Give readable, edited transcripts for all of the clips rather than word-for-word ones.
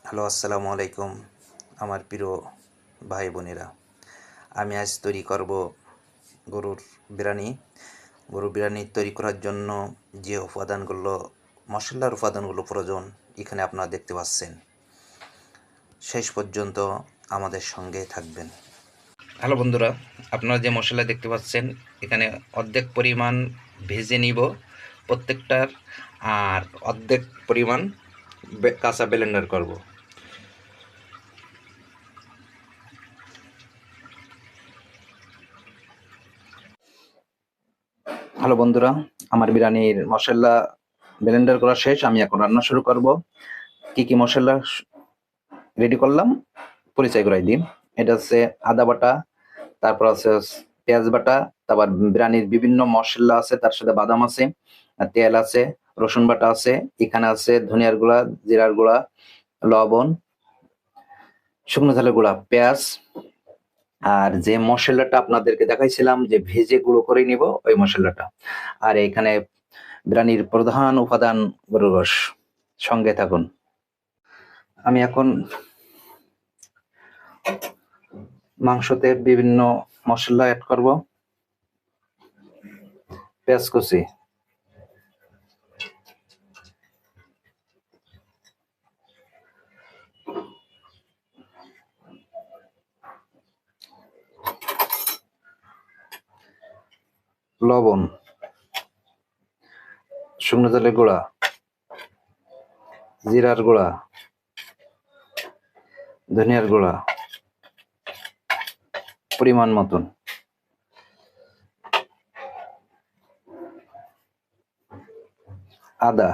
Hello, আসসালামু আলাইকুম আমার প্রিয় ভাই বোনেরা। আমি আজ তৈরি করব গরুর বিরিয়ানি। গরুর বিরিয়ানি তৈরি করার জন্য যে মশলার উপাদানগুলো প্রয়োজন এখানে আপনারা দেখতে পাচ্ছেন। শেষ পর্যন্ত আমাদের সঙ্গে থাকবেন। হ্যালো বন্ধুরা, আপনারা যে মশলা দেখতে পাচ্ছেন এখানে অর্ধেক পরিমাণ ভেজে নিব প্রত্যেকটার, আর অর্ধেক পরিমাণ কাঁচা ব্লেন্ডার করব। হ্যালো বন্ধুরা, আমার বিরিয়ানির মশলা ব্লেন্ডার করা শেষ। আমি এখন রান্না শুরু করব। কি কি মশলা রেডি করলাম পরিচয় করাই দিই। এটা হচ্ছে আদা বাটা, তারপর আছে পেঁয়াজ বাটা, তারপর বিরিয়ানির বিভিন্ন মশলা আছে, তার সাথে বাদাম আছে, আর তেল আছে, রসুন বাটা আছে, এখানে আছে ধনিয়ার গুঁড়া, জিরার গুঁড়া, লবণ, শুকনো ঝালের গুঁড়া, পেঁয়াজ, আর যে মশলাটা আপনাদেরকে দেখাইছিলাম যে ভেজে গুঁড়ো করে নিব ওই মশলাটা। আর এখানে বিরিয়ানির প্রধান উপাদান গরুর রস। সঙ্গে থাকুন। আমি এখন মাংসতে বিভিন্ন মশলা অ্যাড করব। পেঁয়াজ কুচি, লবণ, শুকনো ঝালের গুঁড়া, জিরার গুঁড়া, ধনিয়ার গুঁড়া পরিমাণ মতন, আদা,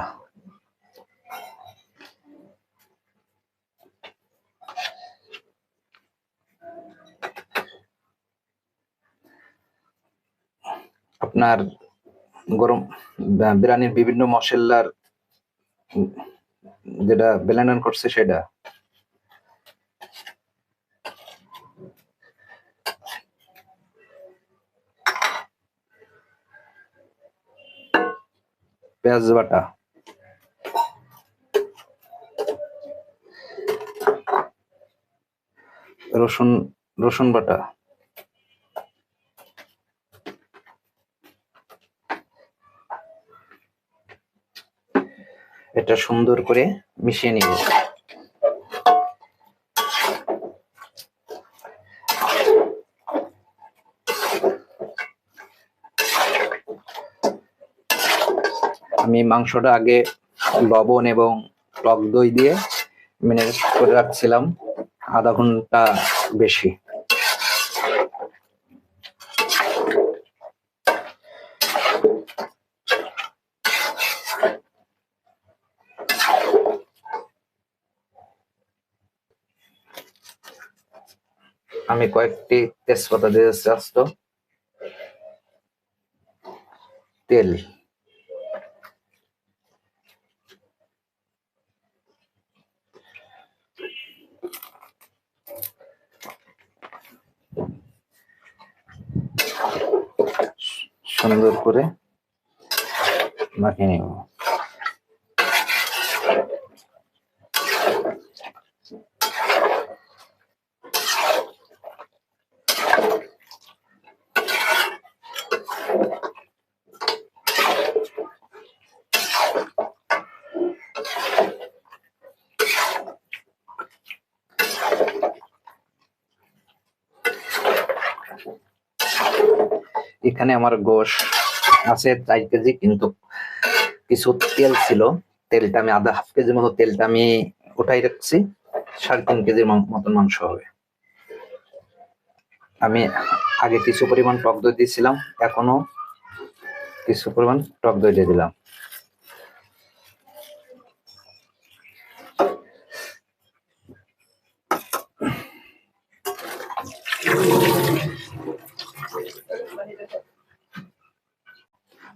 আপনার গরম বিরিয়ানির বিভিন্ন মশলার যেটা ব্লেন্ডার করছে সেটা, পেঁয়াজ বাটা, রসুন রসুন বাটা, এটা সুন্দর করে মিশিয়ে নিব। আমি মাংসটা আগে লবণ এবং টক দই দিয়ে ম্যারিনেট করে রাখছিলাম আধা ঘন্টা বেশি। আমি কয়েকটি তেজপাতা দিয়েছি, আস্ত তেল, সুন্দর করে মাখিয়ে নিব। এখানে আমার গোশ আছে 4 কেজি, কিন্তু কিছু তেল ছিল, তেলটা আমি হাফ কেজির মতো তেলটা আমি উঠাই রাখছি। 3.5 কেজির মতন মাংস হবে। আমি আগে কিছু পরিমাণ টক দই দিয়েছিলাম, এখনো কিছু পরিমাণ টক দই দিয়ে দিলাম।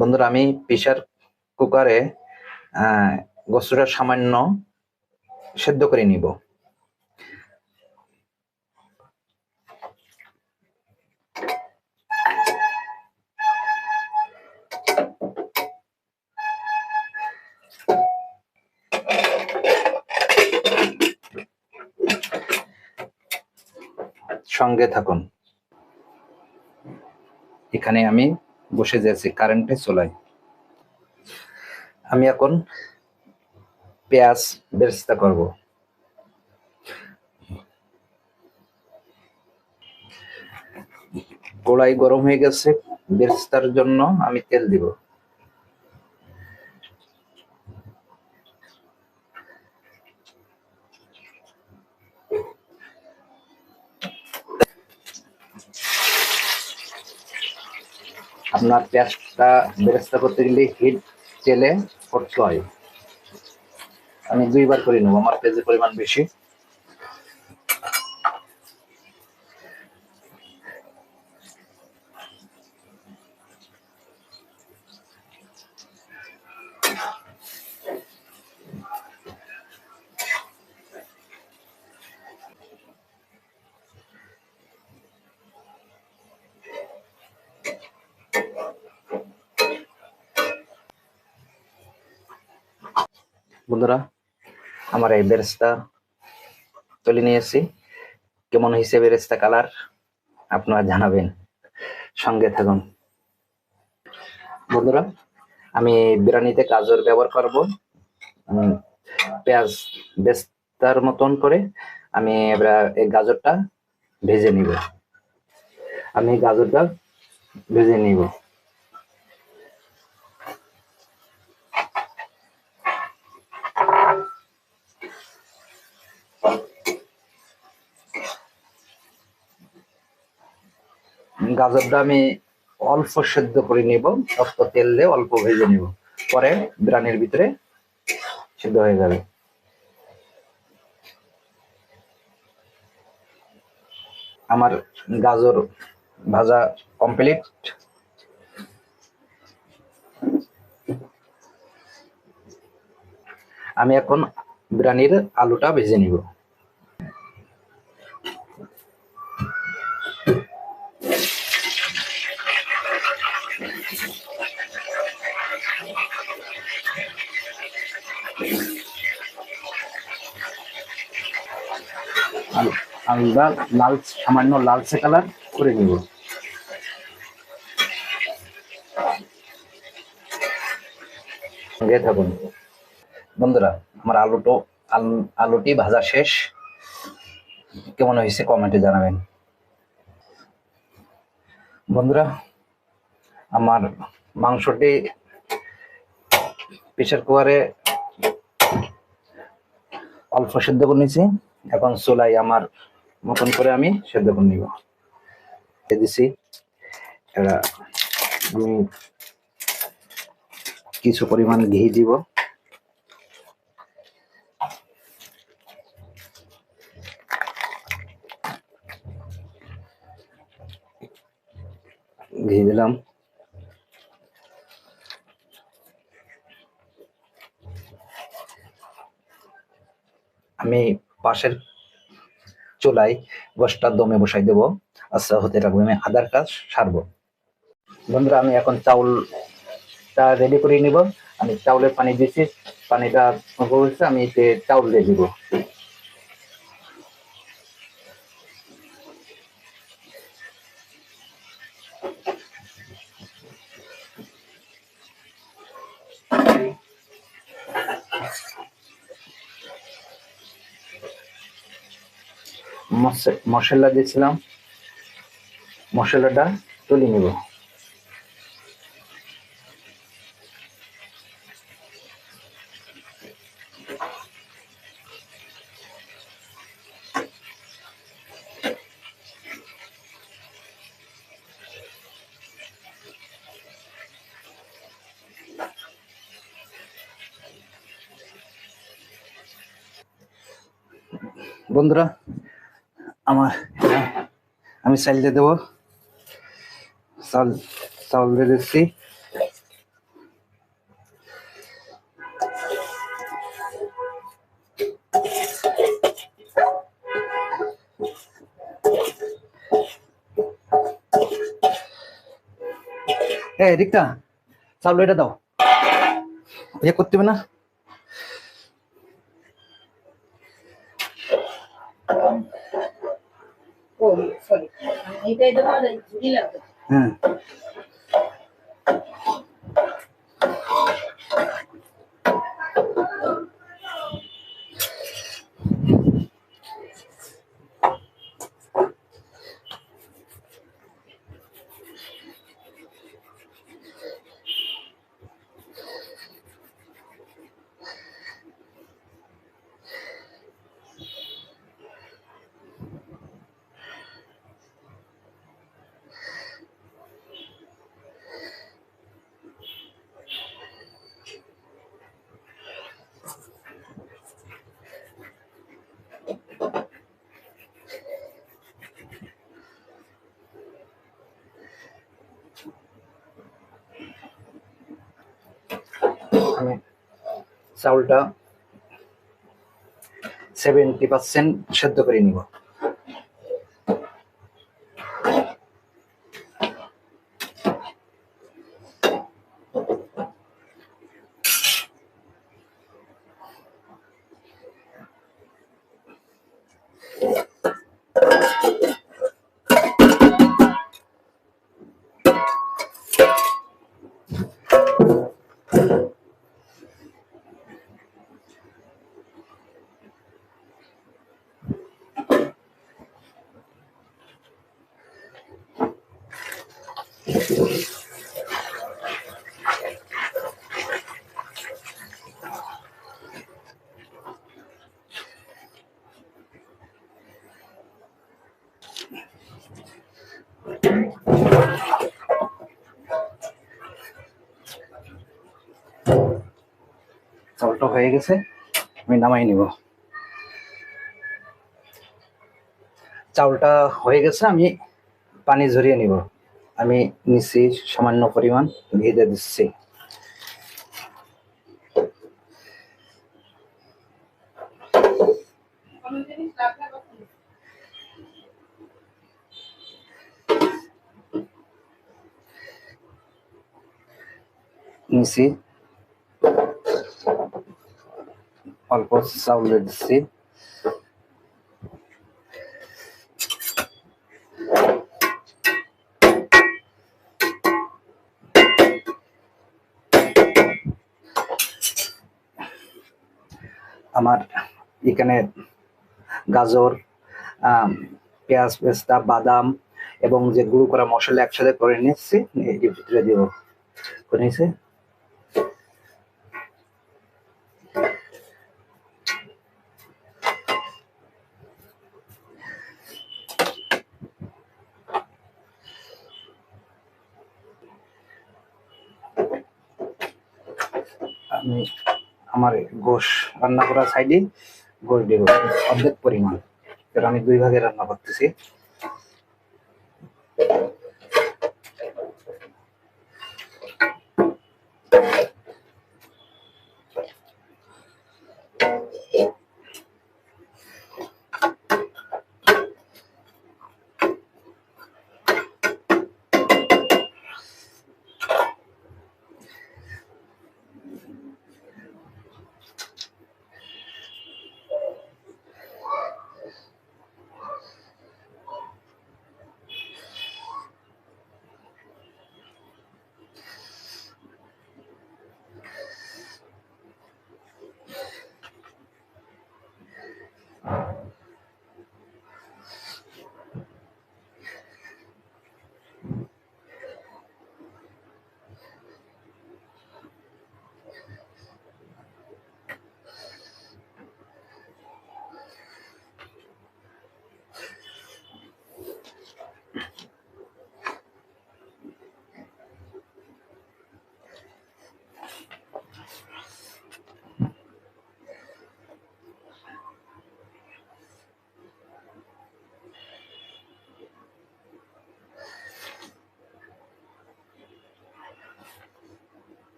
বন্ধুরা, আমি প্রেসার কুকারে গোস্তটা সামান্য সেদ্ধ করে নিব। সঙ্গে থাকুন। এখানে আমি বসে যাচ্ছি কারেন্টে চুলায়। আমি এখন পেঁয়াজ বেরেস্তা করব। কড়াই গরম হয়ে গেছে, বেরেস্তার জন্য আমি তেল দিব। আপনার পেঁয়াজটা বেরেস্তা করতে গেলে হিট তেলে করতে হয়। আমি 2 বার করে নেবো, আমার পেঁয়াজের পরিমাণ বেশি। বন্ধুরা, আমার এই বেরেস্তা তুলে নিয়েছি। কেমন হয়েছে বেরেস্তা কালার আপনারা জানাবেন, সঙ্গে থাকুন। বন্ধুরা, আমি বিরিয়ানিতে গাজর ব্যবহার করব। পেঁয়াজ বেস্তার মতন করে আমি এবার এই গাজরটা ভেজে নিব। আমি গাজরটা ভেজে নিব। গাজরটা আমি অল্প সেদ্ধ করে নিব, অল্প তেল দিয়ে অল্প ভেজে নিব, পরে বিরিয়ানির ভিতরে সিদ্ধ হয়ে যাবে। আমার গাজর ভাজা কমপ্লিট। আমি এখন বিরিয়ানির আলুটা ভেজে নিব। আলুটা লাল, সামান্য লালচে কালার করে নিব। সঙ্গে থাকুন। বন্ধুরা, আমার আলুটি ভাজা শেষ। কেমন হয়েছে কমেন্টে জানাবেন। বন্ধুরা, আমার মাংসটি প্রেসার কুকারে অল্প সেদ্ধ করে নিয়েছি। এখন চুলাই আমার মতন করে আমি সেদ্ধ করে নিব। দিছি এবার আমি কিছু পরিমাণ ঘি দিব। ঘি দিলাম। আমি পাশের চুলাই গোশটা দমে বসাই দেবো। আচ্ছা, হতে থাকবে, আমি আদার কাজ সারবো। বন্ধুরা, আমি এখন চাউলটা রেডি করে নিব। আমি চাউলের পানি দিয়েছি, পানিটা হচ্ছে, আমি এতে চাউল দিয়ে দিব। মশলা দিয়েছিলাম, মশলাটা তুলে নিব। বন্ধুরা, আমার আমি চাল দিয়ে দেবো। চাউল দিয়ে দিচ্ছি। রিক্তা, চাউল এটা দাও, ইয়ে করতে হবে না। ও সরি, এইটাই তো ঝুড়ি লাগবে। হ্যাঁ, আমি চাউলটা 70% সেদ্ধ করে নিব। চাউলটা হয়ে গেছে, আমি নামাই নিব। চাউলটা হয়ে গেছে, আমি পানি ঝরিয়ে নিব। আমি নিচ্ছি সামান্য পরিমাণ ঘি দিয়ে দিচ্ছি। নিচ্ছি, অল্প চাউল দিয়ে দিচ্ছি। আমার এখানে গাজর, পেঁয়াজ, পেস্তা, বাদাম এবং যে গুঁড়ো করা মশলা একসাথে করে নিচ্ছি, এর ভিতরে দিব। করে নিয়েছে, আমি আমার গোশ রান্না করা সাইডে গোশ দেব অর্ধেক পরিমাণ, কারণ আমি 2 ভাগে রান্না করতেছি।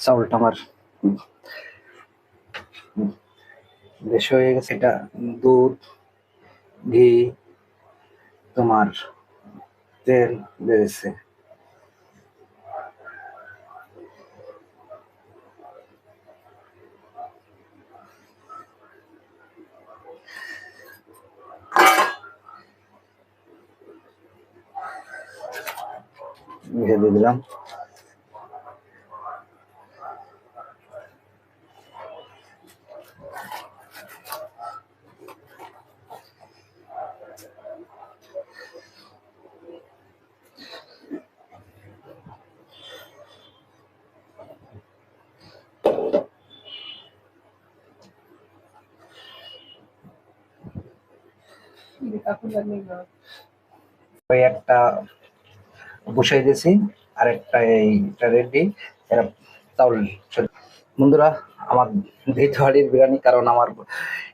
চাউলটা আমার বেশি হয়ে গেছে। এটা দুধ, ঘি তোমার তেল বেড়েছে। দিয়ে দিলাম। ওই একটা বসাই দিয়েছি, আর একটা এইটা রেডি। এরা চাউল। বন্ধুরা, আমার দ্বিতীয় হাঁড়ির বিরিয়ানি, কারণ আমার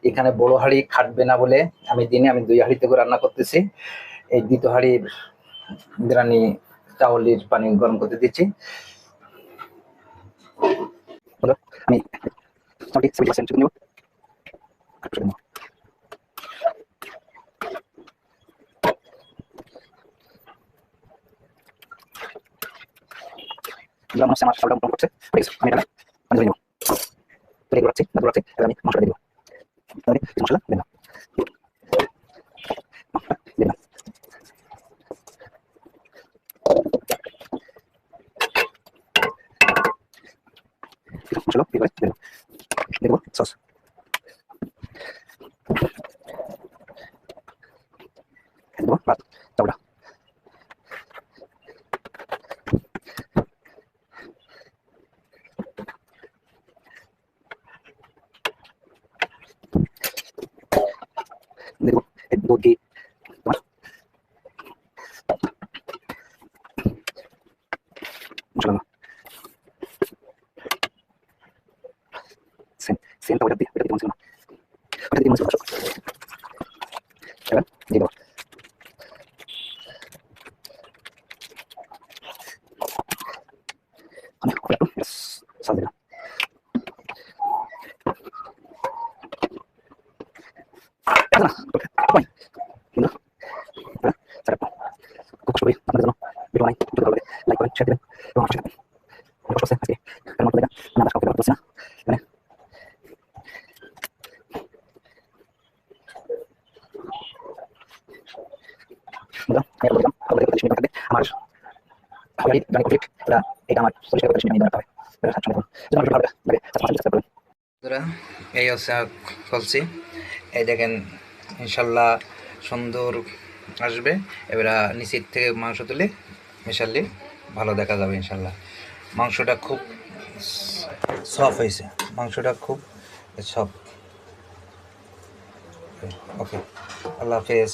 এখানে বড় হাঁড়ি খাটবে না বলে আমি 2 হাঁড়িতে করে রান্না করতেছি। এই দ্বিতীয় হাঁড়ির বিরিয়ানি চাউলের পানি গরম করতে দিচ্ছি। আমি চাউলটি 70% নেব। আমার চাউলটা গরম করছে, আমি এটা পানি ধরে নেব। তৈরি করাচ্ছি, এবার আমি মশলা দিয়ে দেবো। তাহলে মশলা দিলাম, দিলাম মশলা, এবারে দেবো সস, দেবো ভাত, চাউলটা দেবো, দুধ ঘি তোমার মশলা সেন্ট ওটা দিয়ে মনে ছিল না, ওটা দিয়ে মনে ছিল। এবার দিয়ে দেবো আমি একটু সস দিলাম। না কিন্তু খুব কষ্ট করি আপনাদের জন্য ভিডিও বানাই, যদি ভালো লাগে লাইক করেন, শেয়ার দেবেন এবং আমার সাথে থাকবেন। কষ্ট হচ্ছে আজকে, কারণ মতো দেখা আমি আবার কাউকে পারছি না মানে আমার হাওয়াই গান কমপ্লিট। এটা আমার 40 টাকা করে আমি দেওয়া হবে। এটা 700 টাকা যেন ভালো লাগে 500 টাকা করে। বন্ধুরা, এই হচ্ছে খুলছি, এই দেখেন ইনশাল্লাহ সুন্দর আসবে। এবার নিচের থেকে মাংস তুলে মেশালে ভালো দেখা যাবে ইনশাল্লাহ। মাংসটা খুব সফট হয়েছে, মাংসটা খুব সফট। ওকে, আল্লাহ হাফেজ।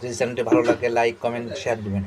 যদি চ্যানেলটি ভালো লাগে লাইক কমেন্ট শেয়ার দিবেন।